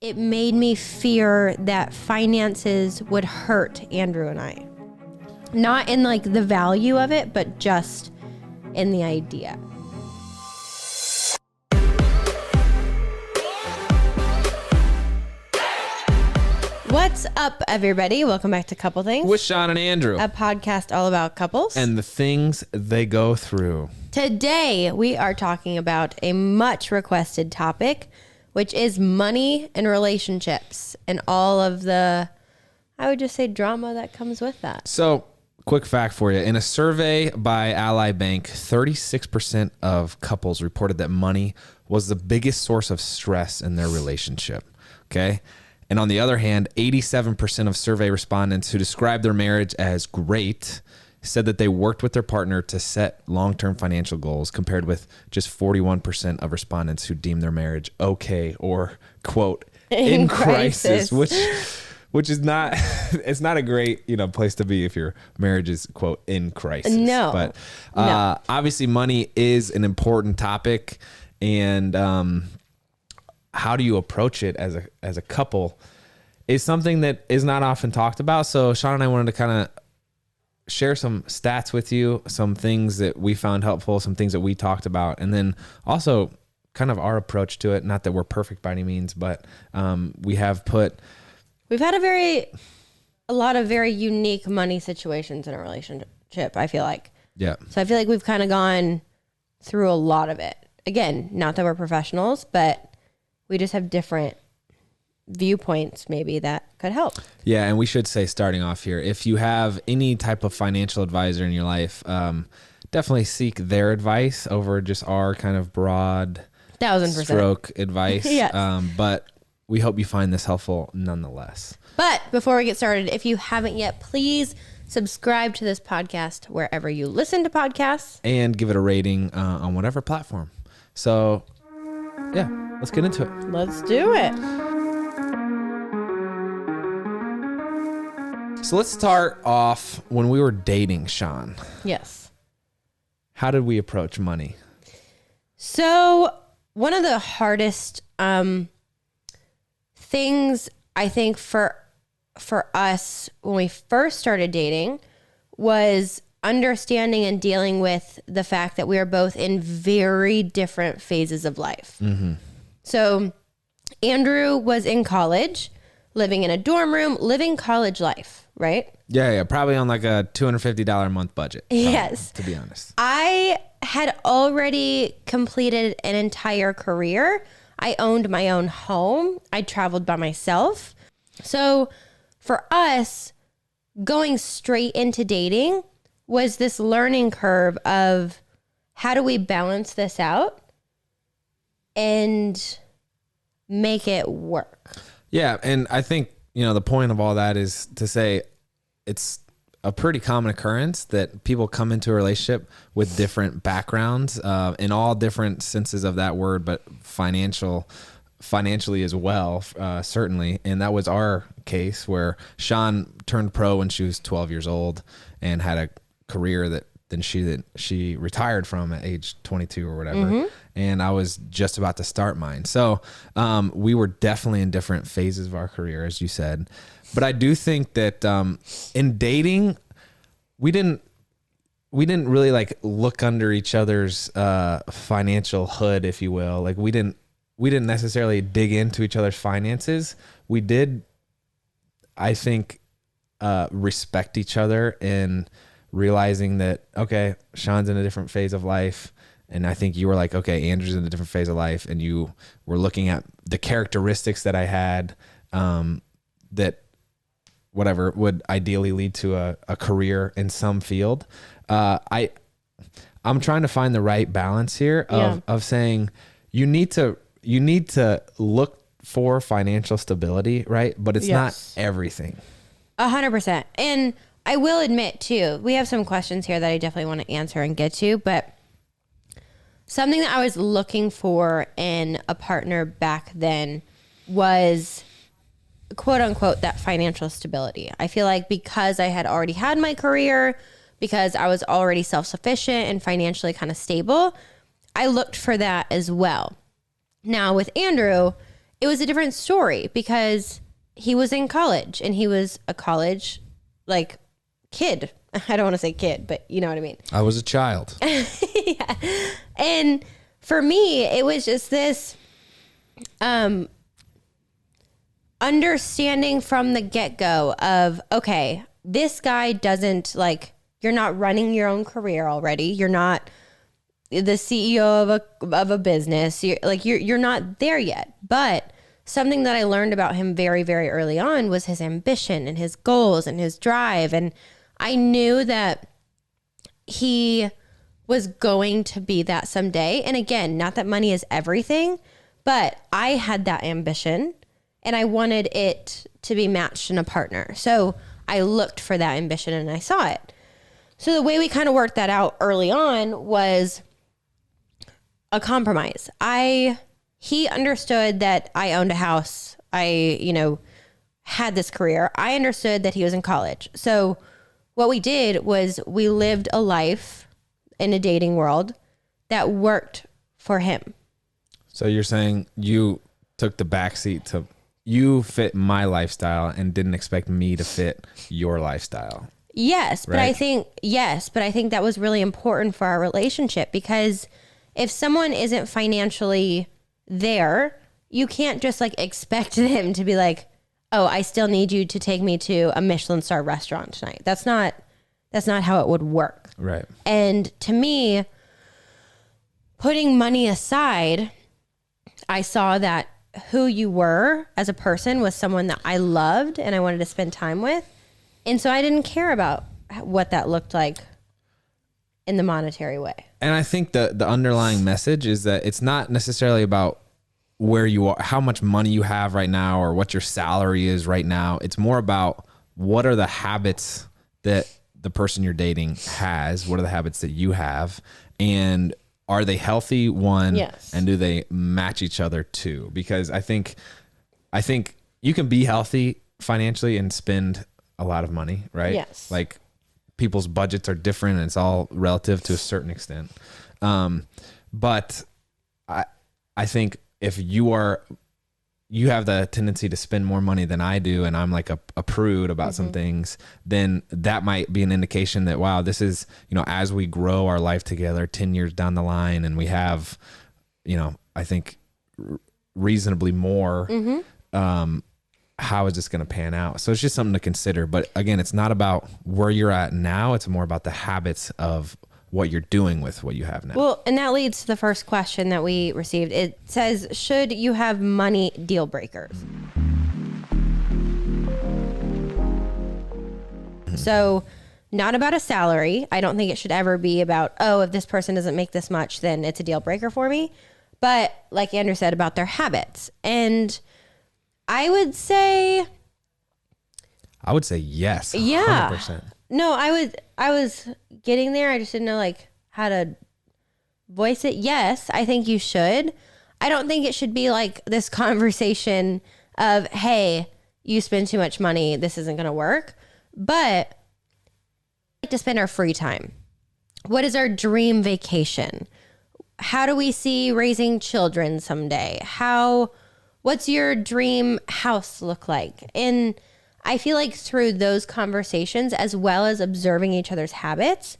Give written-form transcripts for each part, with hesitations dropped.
it made me fear that finances would hurt Andrew and I. Not in like the value of it, but just in the idea. What's up, everybody? Welcome back to Couple Things with Shawn and Andrew, a podcast all about couples and the things they go through. Today, we are talking about a much requested topic, which is money and relationships and all of the, I would just say, drama that comes with that. So, quick fact for you. In a survey by Ally Bank, 36% of couples reported that money was the biggest source of stress in their relationship. Okay. And on the other hand, 87% of survey respondents who described their marriage as great said that they worked with their partner to set long-term financial goals, compared with just 41% of respondents who deemed their marriage okay or, quote, in crisis, which is not, it's not a great, place to be if your marriage is, quote, in crisis. No. But obviously money is an important topic, and how do you approach it as a couple is something that is not often talked about. So Shawn and I wanted to kind of share some stats with you, some things that we found helpful, some things that we talked about, and then also kind of our approach to it. Not that we're perfect by any means, but we've had a lot of very unique money situations in a relationship, I feel like. Yeah. So I feel like we've kind of gone through a lot of it. Again, not that we're professionals, but we just have different viewpoints maybe that could help. Yeah. And we should say, starting off here, if you have any type of financial advisor in your life, definitely seek their advice over just our kind of broad 1000% stroke advice. Yes. But we hope you find this helpful nonetheless. But before we get started, if you haven't yet, please subscribe to this podcast wherever you listen to podcasts. And give it a rating on whatever platform. So, yeah, let's get into it. Let's do it. So let's start off when we were dating, Shawn. Yes. How did we approach money? So one of the hardest things, I think, for us when we first started dating was understanding and dealing with the fact that we are both in very different phases of life. Mm-hmm. So Andrew was in college, living in a dorm room, living college life, right? Yeah, probably on like a $250 a month budget. Yes. To be honest. I had already completed an entire career. I owned my own home. I traveled by myself. So for us, going straight into dating was this learning curve of how do we balance this out and make it work. Yeah. And I think, the point of all that is to say it's a pretty common occurrence that people come into a relationship with different backgrounds in all different senses of that word, but financially as well, certainly. And that was our case, where Shawn turned pro when she was 12 years old and had a career that she retired from at age 22 or whatever. Mm-hmm. And I was just about to start mine. So we were definitely in different phases of our career, as you said. But I do think that in dating, we didn't really like look under each other's financial hood, if you will. Like we didn't necessarily dig into each other's finances. We did, I think, respect each other and realizing that, okay, Shawn's in a different phase of life. And I think you were like, okay, Andrew's in a different phase of life. And you were looking at the characteristics that I had that whatever would ideally lead to a career in some field. I'm trying to find the right balance here of saying you need to look for financial stability, right? But it's not everything. 100%. And I will admit too, we have some questions here that I definitely want to answer and get to, but something that I was looking for in a partner back then was, quote unquote, that financial stability. I feel like because I had already had my career, because I was already self-sufficient and financially kind of stable, I looked for that as well. Now with Andrew, it was a different story because he was in college and he was a college like kid. I don't want to say kid, but you know what I mean. I was a child. Yeah. And for me, it was just this understanding from the get-go of, okay, this guy doesn't like, you're not running your own career already. You're not the CEO of a business. You're not there yet. But something that I learned about him very, very early on was his ambition and his goals and his drive. And I knew that he was going to be that someday. And again, not that money is everything, but I had that ambition and I wanted it to be matched in a partner. So I looked for that ambition and I saw it. So the way we kind of worked that out early on was a compromise. He understood that I owned a house. I, had this career. I understood that he was in college. So what we did was we lived a life in a dating world that worked for him. So you're saying you took the backseat to, you fit my lifestyle and didn't expect me to fit your lifestyle. Yes, right? but I think that was really important for our relationship because if someone isn't financially there, you can't just like expect them to be like, oh, I still need you to take me to a Michelin star restaurant tonight. That's not how it would work. Right. And to me, putting money aside, I saw that who you were as a person was someone that I loved and I wanted to spend time with. And so I didn't care about what that looked like in the monetary way. And I think the underlying message is that it's not necessarily about where you are, how much money you have right now or what your salary is right now. It's more about what are the habits that the person you're dating has? What are the habits that you have? And are they healthy, one? Yes. And do they match each other, two? Because I think you can be healthy financially and spend a lot of money, right? Yes. Like people's budgets are different and it's all relative to a certain extent. But I think if you have the tendency to spend more money than I do, and I'm like a prude about some things, then that might be an indication that, wow, this is, as we grow our life together 10 years down the line and we have, I think reasonably more, how is this going to pan out? So it's just something to consider. But again, it's not about where you're at now. It's more about the habits of what you're doing with what you have now. Well, and that leads to the first question that we received. It says, should you have money deal breakers? So not about a salary. I don't think it should ever be about, oh, if this person doesn't make this much, then it's a deal breaker for me. But like Andrew said, about their habits. And I would say yes. 100%. Yeah. No, I was getting there. I just didn't know like how to voice it. Yes, I think you should. I don't think it should be like this conversation of, hey, you spend too much money. This isn't going to work. But we like to spend our free time. What is our dream vacation? How do we see raising children someday? What's your dream house look like? And I feel like through those conversations, as well as observing each other's habits,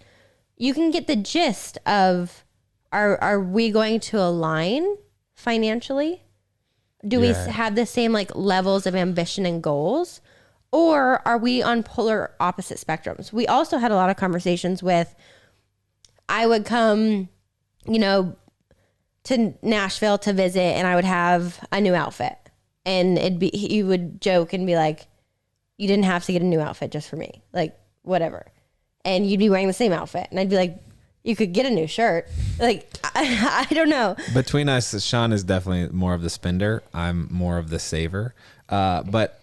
you can get the gist of, are we going to align financially? Do we have the same like levels of ambition and goals? Or are we on polar opposite spectrums? We also had a lot of conversations with, I would come, to Nashville to visit and I would have a new outfit. And he would joke and be like, you didn't have to get a new outfit just for me. Like, whatever. And you'd be wearing the same outfit. And I'd be like, you could get a new shirt. Like, I don't know. Between us, Shawn is definitely more of the spender. I'm more of the saver. But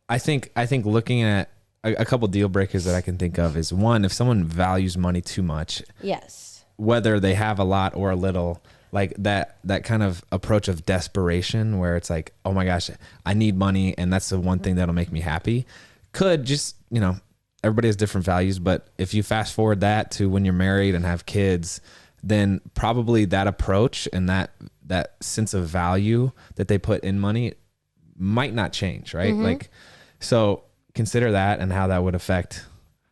I think looking at a couple deal breakers that I can think of is, one, if someone values money too much. Yes. Whether they have a lot or a little, like that kind of approach of desperation where it's like, oh my gosh, I need money and that's the one thing that'll make me happy. Could just, everybody has different values, but if you fast forward that to when you're married and have kids, then probably that approach and that sense of value that they put in money might not change, right? Like, so consider that and how that would affect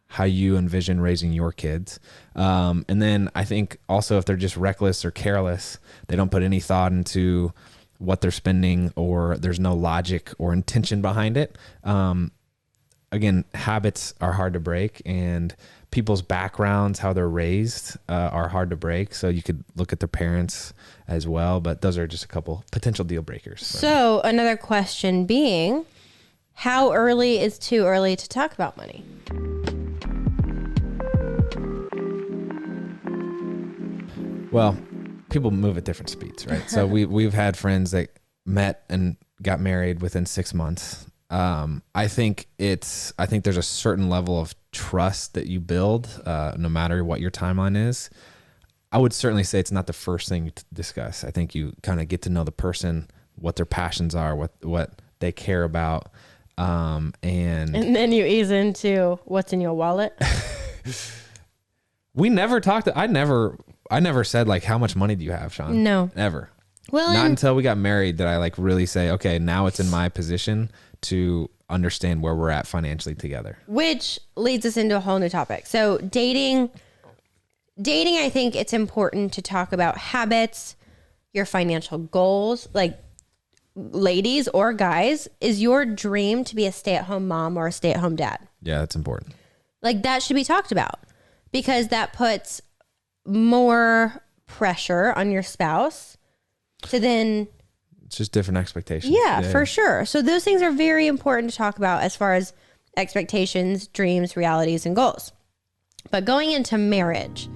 how you envision raising your kids. And then I think also if they're just reckless or careless, they don't put any thought into what they're spending, or there's no logic or intention behind it. Again, habits are hard to break, and people's backgrounds, how they're raised, are hard to break. So you could look at their parents as well, but those are just a couple potential deal breakers. So another question being, how early is too early to talk about money? Well, people move at different speeds, right? So we've had friends that met and got married within 6 months. I think there's a certain level of trust that you build, no matter what your timeline is. I would certainly say it's not the first thing to discuss. I think you kind of get to know the person, what their passions are, what they care about. And then you ease into what's in your wallet. We never talked. I never said like, how much money do you have, Shawn? No, never. Well, not until we got married did I like really say, okay, now it's in my position to understand where we're at financially together. Which leads us into a whole new topic. So dating, I think it's important to talk about habits, your financial goals. Like, ladies or guys, is your dream to be a stay-at-home mom or a stay-at-home dad? Yeah, that's important. Like, that should be talked about, because that puts more pressure on your spouse to then... It's just different expectations. Yeah, for sure. So those things are very important to talk about as far as expectations, dreams, realities, and goals. But going into marriage...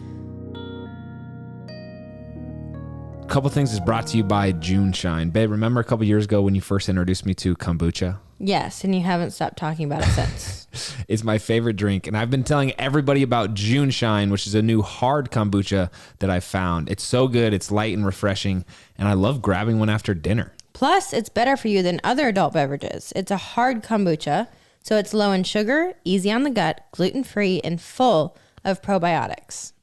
A couple things is brought to you by June Shine. Babe, remember a couple years ago when you first introduced me to kombucha? Yes, and you haven't stopped talking about it since. It's my favorite drink, and I've been telling everybody about June Shine, which is a new hard kombucha that I found. It's so good, it's light and refreshing, and I love grabbing one after dinner. Plus, it's better for you than other adult beverages. It's a hard kombucha, so it's low in sugar, easy on the gut, gluten-free, and full of probiotics.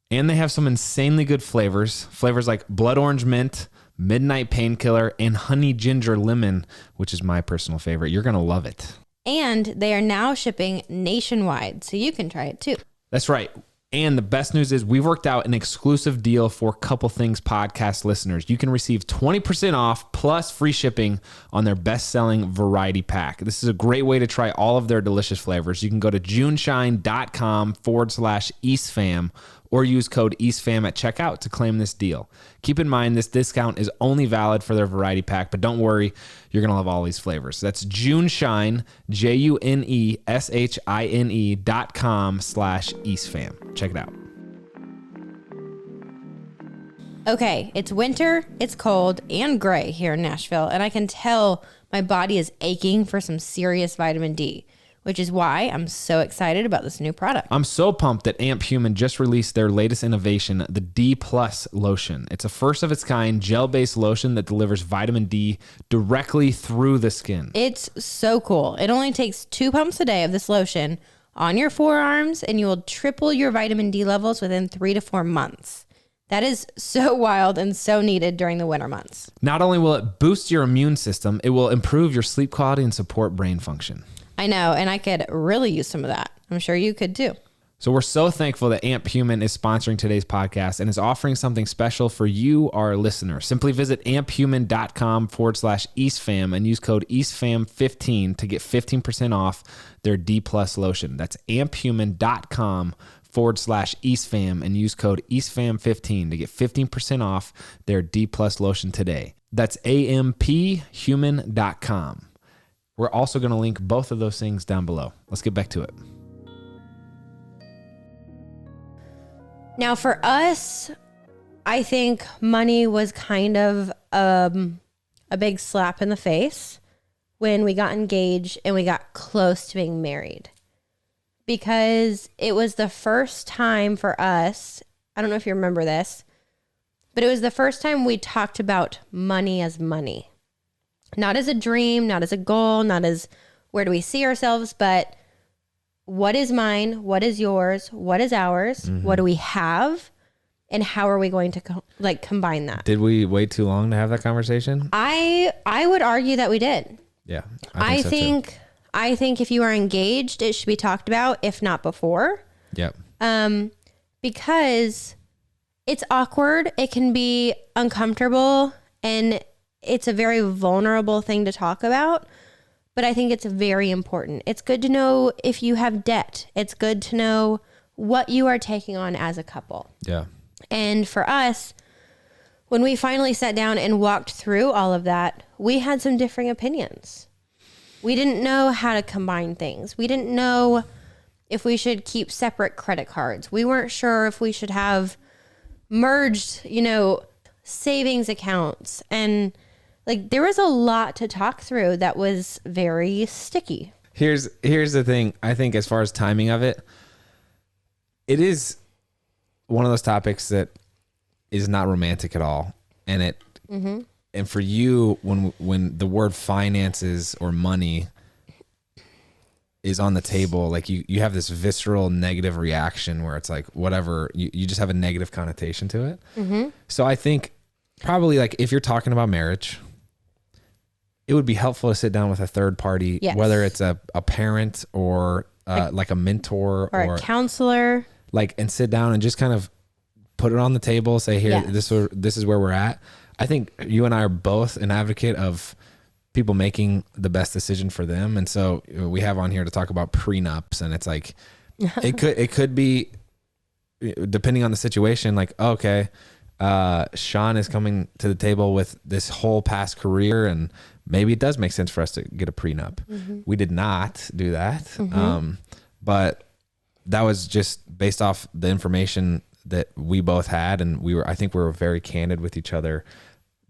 And they have some insanely good flavors. Flavors like blood orange mint, midnight painkiller, and honey ginger lemon, which is my personal favorite. You're going to love it. And they are now shipping nationwide, so you can try it too. That's right. And the best news is we've worked out an exclusive deal for Couple Things podcast listeners. You can receive 20% off plus free shipping on their best-selling variety pack. This is a great way to try all of their delicious flavors. You can go to juneshine.com/EastFam or use code EastFam at checkout to claim this deal. Keep in mind, this discount is only valid for their variety pack, but don't worry, you're going to love all these flavors. That's Juneshine, JUNESHINE.com/EastFam. Check it out. Okay, it's winter, it's cold, and gray here in Nashville, and I can tell my body is aching for some serious vitamin D, which is why I'm so excited about this new product. I'm so pumped that Amp Human just released their latest innovation, the D Plus lotion. It's a first of its kind gel-based lotion that delivers vitamin D directly through the skin. It's so cool. It only takes 2 pumps a day of this lotion on your forearms, and you will triple your vitamin D levels within 3 to 4 months. That is so wild and so needed during the winter months. Not only will it boost your immune system, it will improve your sleep quality and support brain function. I know, and I could really use some of that. I'm sure you could too. So we're so thankful that Amp Human is sponsoring today's podcast and is offering something special for you, our listener. Simply visit amphuman.com/EastFam and use code EastFam15 to get 15% off their D Plus lotion. That's amphuman.com/EastFam and use code EastFam15 to get 15% off their D Plus lotion today. That's amphuman.com. We're also going to link both of those things down below. Let's get back to it. Now, for us, I think money was kind of a big slap in the face when we got engaged and we got close to being married. Because it was the first time for us, I don't know if you remember this, but it was the first time we talked about money as money. Not as a dream, not as a goal, not as where do we see ourselves, but what is mine? What is yours? What is ours? Mm-hmm. What do we have? and how are we going to combine that? Did we wait too long to have that conversation? I would argue that we did. Yeah. I think if you are engaged, it should be talked about, if not before. Yep. Because it's awkward. It can be uncomfortable, and it's a very vulnerable thing to talk about. But I think it's very important. It's good to know if you have debt. It's good to know what you are taking on as a couple. Yeah. And for us, when we finally sat down and walked through all of that, we had some differing opinions. We didn't know how to combine things. We didn't know if we should keep separate credit cards. We weren't sure if we should have merged, savings accounts. And there was a lot to talk through that was very sticky. Here's the thing. I think as far as timing of it, it is one of those topics that is not romantic at all. And and for you, when the word finances or money is on the table, you have this visceral negative reaction where it's whatever, you just have a negative connotation to it. Mm-hmm. So I think probably if you're talking about marriage, it would be helpful to sit down with a third party, yes, whether it's a parent or a mentor or a counselor, and sit down and just kind of put it on the table, say, here, yes, this is where we're at. I think you and I are both an advocate of people making the best decision for them. And so we have on here to talk about prenups, and it's it could be, depending on the situation, okay, Shawn is coming to the table with this whole past career, and maybe it does make sense for us to get a prenup. Mm-hmm. We did not do that. Mm-hmm. But that was just based off the information that we both had. And I think we were very candid with each other,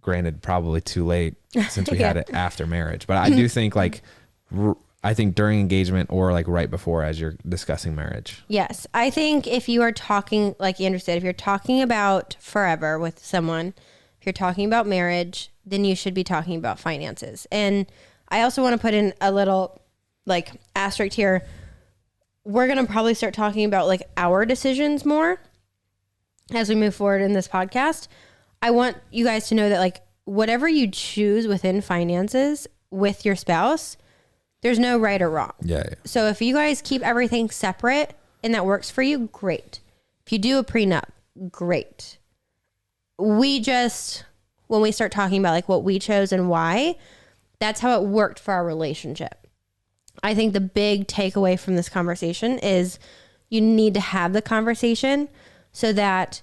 granted, probably too late since we had it after marriage. But I do think I think during engagement or right before, as you're discussing marriage. Yes. I think if you are talking, like Andrew said, if you're talking about forever with someone, if you're talking about marriage, then you should be talking about finances. And I also want to put in a little asterisk here. We're going to probably start talking about our decisions more as we move forward in this podcast. I want you guys to know that whatever you choose within finances with your spouse, there's no right or wrong. Yeah. So if you guys keep everything separate and that works for you, great. If you do a prenup, great. When we start talking about what we chose and why, that's how it worked for our relationship. I think the big takeaway from this conversation is you need to have the conversation so that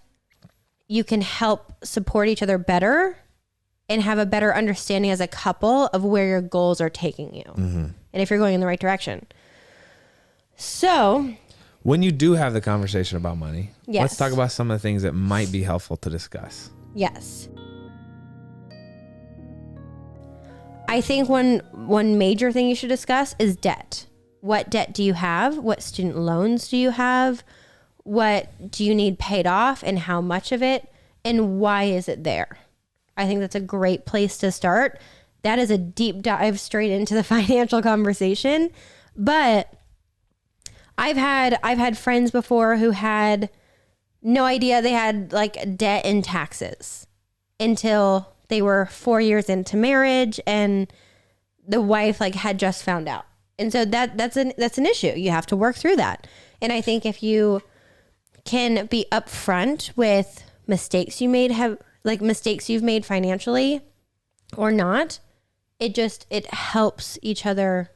you can help support each other better and have a better understanding as a couple of where your goals are taking you. Mm-hmm. And if you're going in the right direction. So when you do have the conversation about money, yes, let's talk about some of the things that might be helpful to discuss. Yes. I think one major thing you should discuss is debt. What debt do you have? What student loans do you have? What do you need paid off and how much of it? And why is it there? I think that's a great place to start. That is a deep dive straight into the financial conversation. But I've had friends before who had no idea they had debt and taxes until they were 4 years into marriage and the wife had just found out. And so that's an issue. You have to work through that. And I think if you can be upfront with mistakes mistakes you've made financially or not, it helps each other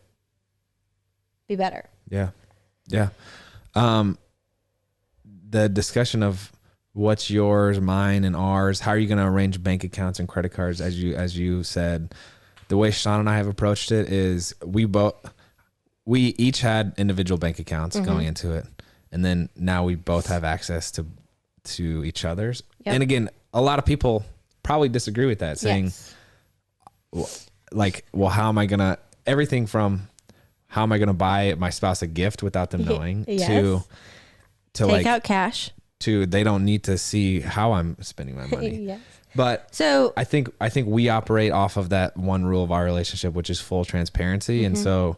be better. Yeah. Yeah. The discussion of what's yours, mine, and ours, how are you going to arrange bank accounts and credit cards, as you said, the way Shawn and I have approached it is we each had individual bank accounts, mm-hmm, going into it. And then now we both have access to each other's. Yep. And again, a lot of people probably disagree with that, saying, yes, well, how am I going to, everything from how am I going to buy my spouse a gift without them knowing, yes, to take out cash, to they don't need to see how I'm spending my money. Yes. But so I think we operate off of that one rule of our relationship, which is full transparency. Mm-hmm. And so,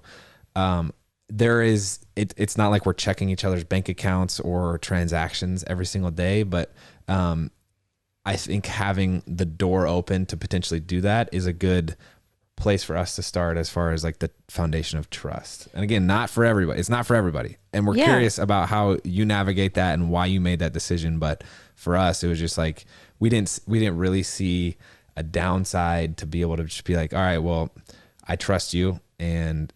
it's not like we're checking each other's bank accounts or transactions every single day, but I think having the door open to potentially do that is a good place for us to start as far as like the foundation of trust. And again, not for everybody. It's not for everybody. And we're curious about how you navigate that and why you made that decision. But for us, it was just like, we didn't really see a downside to be able to just be like, all right, well, I trust you. And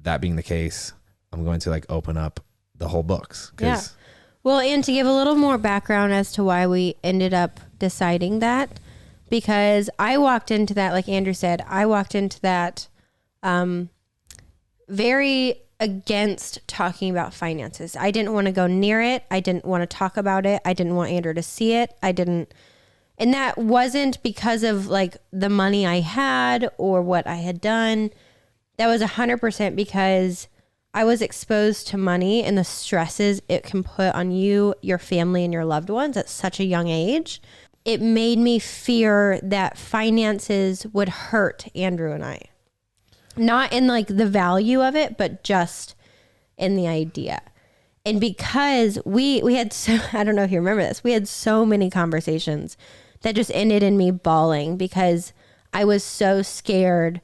that being the case, I'm going to like open up the whole books. Yeah. Well, and to give a little more background as to why we ended up deciding that, because I walked into that, like Andrew said, I walked into that very against talking about finances. I didn't want to go near it. I didn't want to talk about it. I didn't want Andrew to see it. And that wasn't because of like the money I had or what I had done. That was 100% because I was exposed to money and the stresses it can put on you, your family, and your loved ones at such a young age. It made me fear that finances would hurt Andrew and I. Not in like the value of it, but just in the idea. And because we had so, I don't know if you remember this, we had so many conversations that just ended in me bawling because I was so scared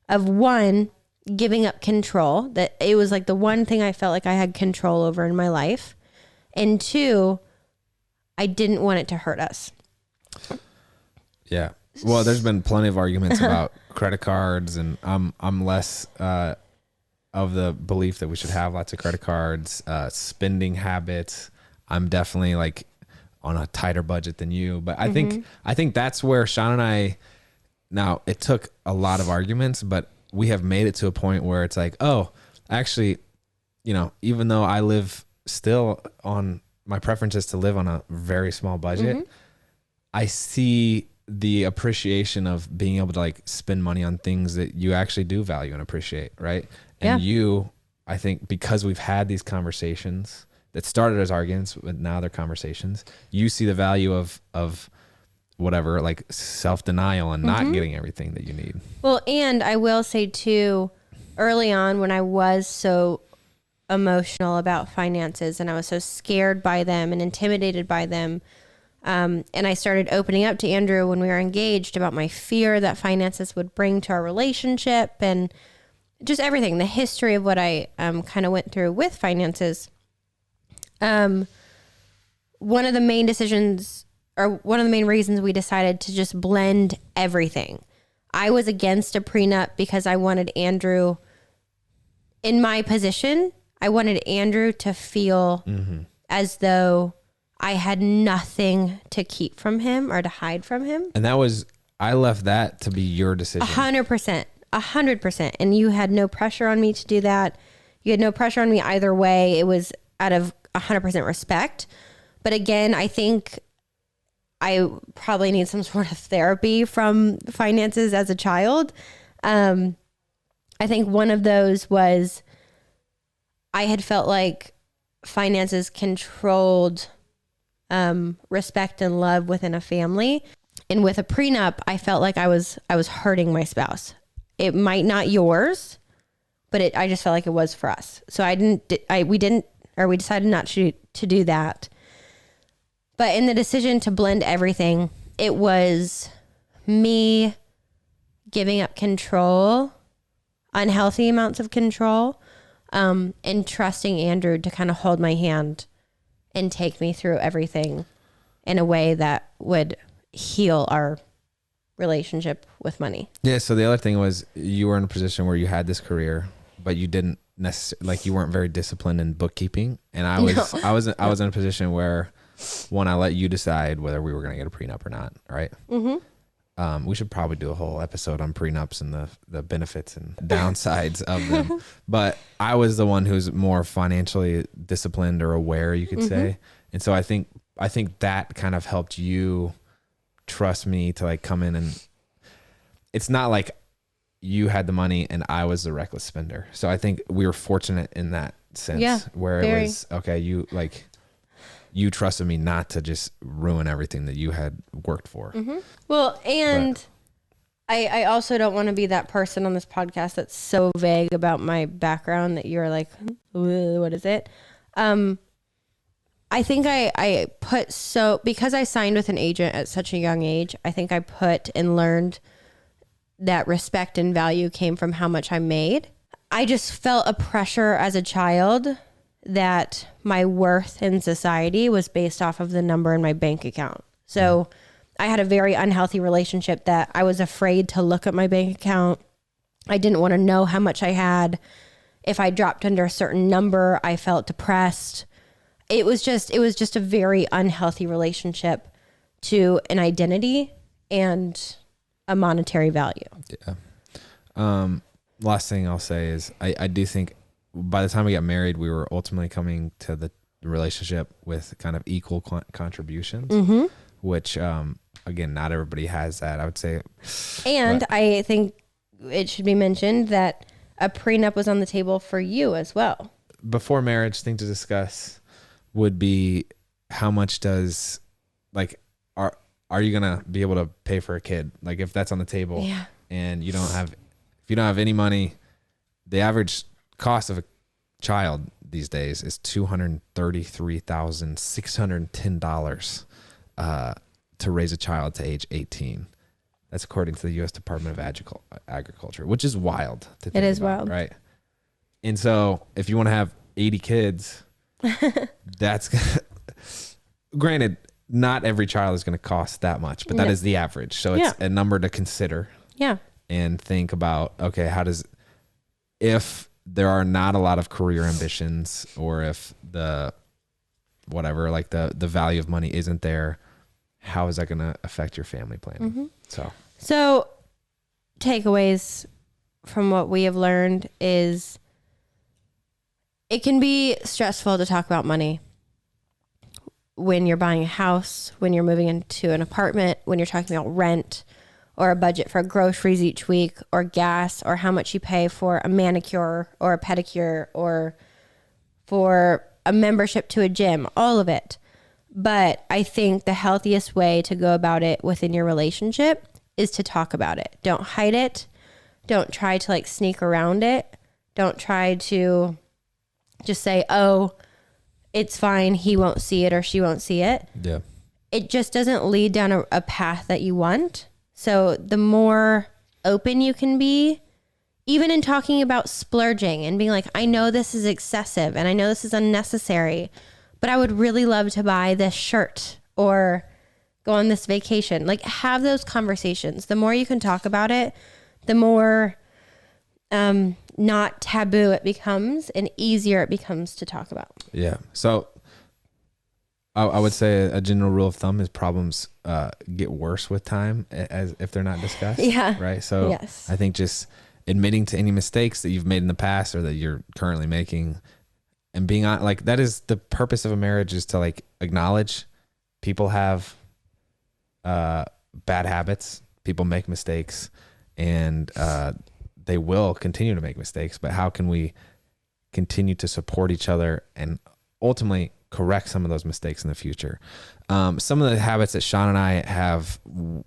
of, one, giving up control, that it was like the one thing I felt like I had control over in my life. And two, I didn't want it to hurt us. Yeah. Well, there's been plenty of arguments about credit cards, and I'm less of the belief that we should have lots of credit cards, spending habits. I'm definitely like on a tighter budget than you, but I think that's where Shawn and I, now it took a lot of arguments, but we have made it to a point where it's like, oh, actually, you know, even though I live still on, my preference is to live on a very small budget. I see the appreciation of being able to like spend money on things that you actually do value and appreciate. Right. And you, I think because we've had these conversations that started as arguments, but now they're conversations, you see the value of whatever, like self-denial and not getting everything that you need. Well, and I will say too, early on when I was so emotional about finances and I was so scared by them and intimidated by them, and I started opening up to Andrew when we were engaged about my fear that finances would bring to our relationship and just everything, the history of what I kind of went through with finances. One of the main decisions, or one of the main reasons we decided to just blend everything. I was against a prenup because I wanted Andrew, in my position, I wanted Andrew to feel as though I had nothing to keep from him or to hide from him. And that was, I left that to be your decision. 100%. And you had no pressure on me to do that. You had no pressure on me either way. It was out of 100% respect. But again, I think I probably need some sort of therapy from finances as a child. I think one of those was I had felt like finances controlled respect and love within a family. And with a prenup, I felt like I was hurting my spouse. It might not yours, but I just felt like it was for us. So we decided not to do that. But in the decision to blend everything, it was me giving up control, unhealthy amounts of control, and trusting Andrew to kind of hold my hand and take me through everything in a way that would heal our relationship with money. Yeah. So the other thing was you were in a position where you had this career, but you didn't necessarily, like you weren't very disciplined in bookkeeping. And I was in a position where, one, I let you decide whether we were going to get a prenup or not. Right. We should probably do a whole episode on prenups and the benefits and downsides of them. But I was the one who's more financially disciplined or aware, you could say. And so I think that kind of helped you trust me to like come in, and it's not like you had the money and I was the reckless spender. So I think we were fortunate in that sense where it was, okay, you trusted me not to just ruin everything that you had worked for. Well, and I also don't want to be that person on this podcast that's so vague about my background that you're like, what is it? I think I put because I signed with an agent at such a young age, I think I put and learned that respect and value came from how much I made. I just felt a pressure as a child that my worth in society was based off of the number in my bank account. So I had a very unhealthy relationship that I was afraid to look at my bank account. I didn't want to know how much I had. If I dropped under a certain number, I felt depressed. It was just a very unhealthy relationship to an identity and a monetary value. Yeah. Last thing I'll say is I do think by the time we got married, we were ultimately coming to the relationship with kind of equal contributions, which, again, not everybody has that, I would say. And I think it should be mentioned that a prenup was on the table for you as well. Before marriage, thing to discuss would be how much does, like, are you going to be able to pay for a kid? Like, if that's on the table and if you don't have any money, the average cost of a child these days is $233,610 to raise a child to age 18. That's according to the U.S. Department of Agriculture, which is wild to think It is about, wild, right? And so if you want to have 80 kids, that's granted, not every child is going to cost that much, but that is the average. So it's a number to consider. Yeah. And think about, okay, if there are not a lot of career ambitions, or if the value of money isn't there, how is that going to affect your family planning? So takeaways from what we have learned is it can be stressful to talk about money when you're buying a house, when you're moving into an apartment, when you're talking about rent, or a budget for groceries each week, or gas, or how much you pay for a manicure or a pedicure, or for a membership to a gym, all of it. But I think the healthiest way to go about it within your relationship is to talk about it. Don't hide it. Don't try to sneak around it. Don't try to just say, oh, it's fine. He won't see it or she won't see it. Yeah. It just doesn't lead down a path that you want. So the more open you can be, even in talking about splurging and being like, I know this is excessive and I know this is unnecessary, but I would really love to buy this shirt or go on this vacation. Have those conversations. The more you can talk about it, the more not taboo it becomes and easier it becomes to talk about. Yeah. So I would say a general rule of thumb is problems get worse with time as if they're not discussed. Yeah. Right. So I think just admitting to any mistakes that you've made in the past or that you're currently making, and being on, that is the purpose of a marriage, is to acknowledge people have bad habits, people make mistakes, and they will continue to make mistakes, but how can we continue to support each other and ultimately correct some of those mistakes in the future? Some of the habits that Shawn and I have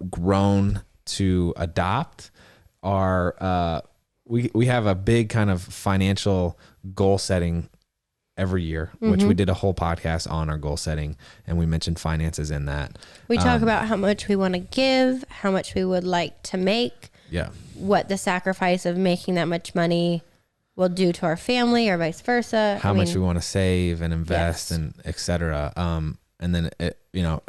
grown to adopt are, we have a big kind of financial goal setting every year, which we did a whole podcast on our goal setting, and we mentioned finances in that. We talk about how much we want to give, how much we would like to make, what the sacrifice of making that much money will do to our family or vice versa. How much we want to save and invest and et cetera. And then,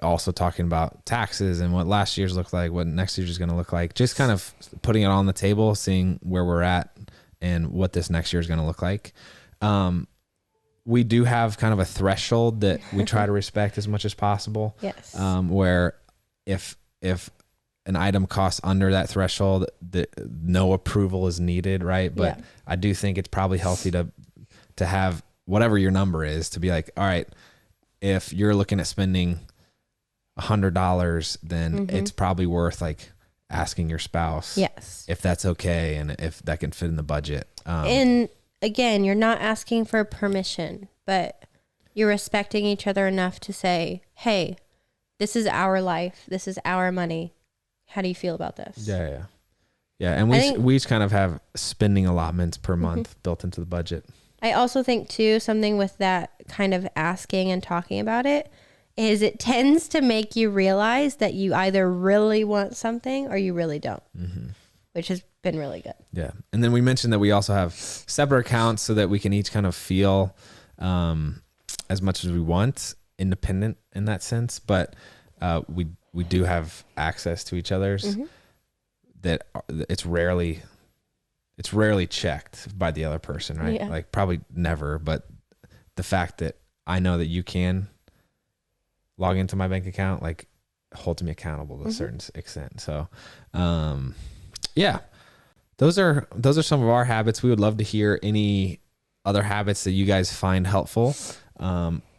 also talking about taxes and what last year's looked like, what next year's is going to look like, just kind of putting it on the table, seeing where we're at and what this next year is going to look like. We do have kind of a threshold that we try to respect as much as possible. Yes. Where if an item costs under that threshold, no approval is needed, right? But I do think it's probably healthy to have whatever your number is, to be like, all right, if you're looking at spending $100, then it's probably worth asking your spouse if that's okay and if that can fit in the budget. And again, you're not asking for permission, but you're respecting each other enough to say, hey, this is our life. This is our money. How do you feel about this? Yeah. And we each kind of have spending allotments per month built into the budget. I also think too, something with that kind of asking and talking about it is it tends to make you realize that you either really want something or you really don't, which has been really good. Yeah. And then we mentioned that we also have separate accounts so that we can each kind of feel as much as we want, independent in that sense. But we do have access to each other's that it's rarely checked by the other person, right? Yeah. Like probably never, but the fact that I know that you can log into my bank account, like holds me accountable to a certain extent. So, yeah, those are some of our habits. We would love to hear any other habits that you guys find helpful.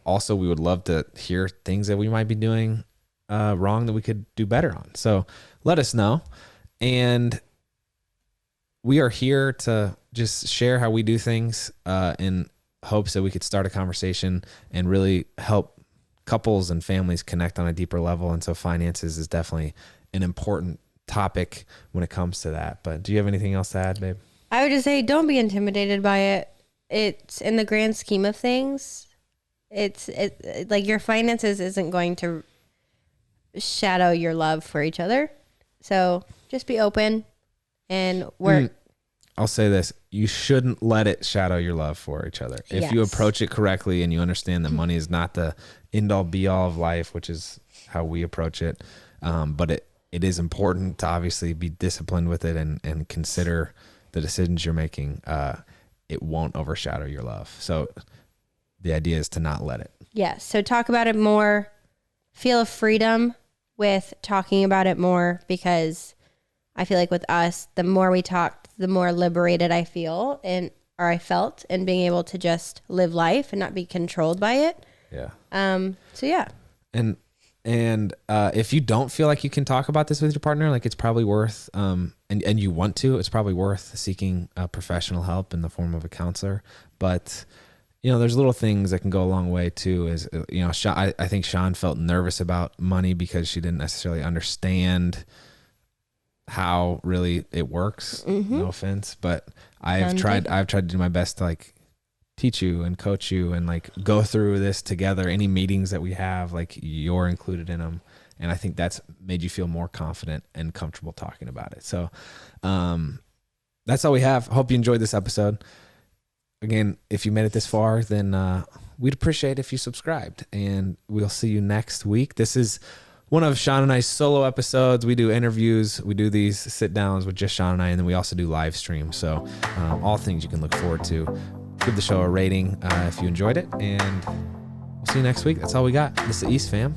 Also, we would love to hear things that we might be doing wrong that we could do better on. So let us know. And we are here to just share how we do things in hopes that we could start a conversation and really help couples and families connect on a deeper level. And so finances is definitely an important topic when it comes to that. But do you have anything else to add, babe? I would just say don't be intimidated by it. It's in the grand scheme of things, it's like your finances isn't going to shadow your love for each other. So just be open and work. I'll say this. You shouldn't let it shadow your love for each other. If you approach it correctly and you understand that money is not the end all be all of life, which is how we approach it. But it is important to obviously be disciplined with it and consider the decisions you're making. It won't overshadow your love. So the idea is to not let it. Yes. So talk about it more. Feel a freedom with talking about it more, because I feel like with us, the more we talked, the more liberated I feel or I felt in being able to just live life and not be controlled by it. Yeah. So yeah. And if you don't feel like you can talk about this with your partner, like it's probably worth, and you want to, it's probably worth seeking professional help in the form of a counselor. But, there's little things that can go a long way too. Is, I think Shawn felt nervous about money because she didn't necessarily understand how really it works. No offense, but I've tried to do my best to like teach you and coach you and like go through this together. Any meetings that we have, like you're included in them. And I think that's made you feel more confident and comfortable talking about it. So, that's all we have. Hope you enjoyed this episode. Again, if you made it this far, then, we'd appreciate if you subscribed, and we'll see you next week. This is one of Shawn and I's solo episodes. We do interviews. We do these sit downs with just Shawn and I, and then we also do live streams. So, all things you can look forward to. Give the show a rating if you enjoyed it, and we'll see you next week. That's all we got. This is the East Fam.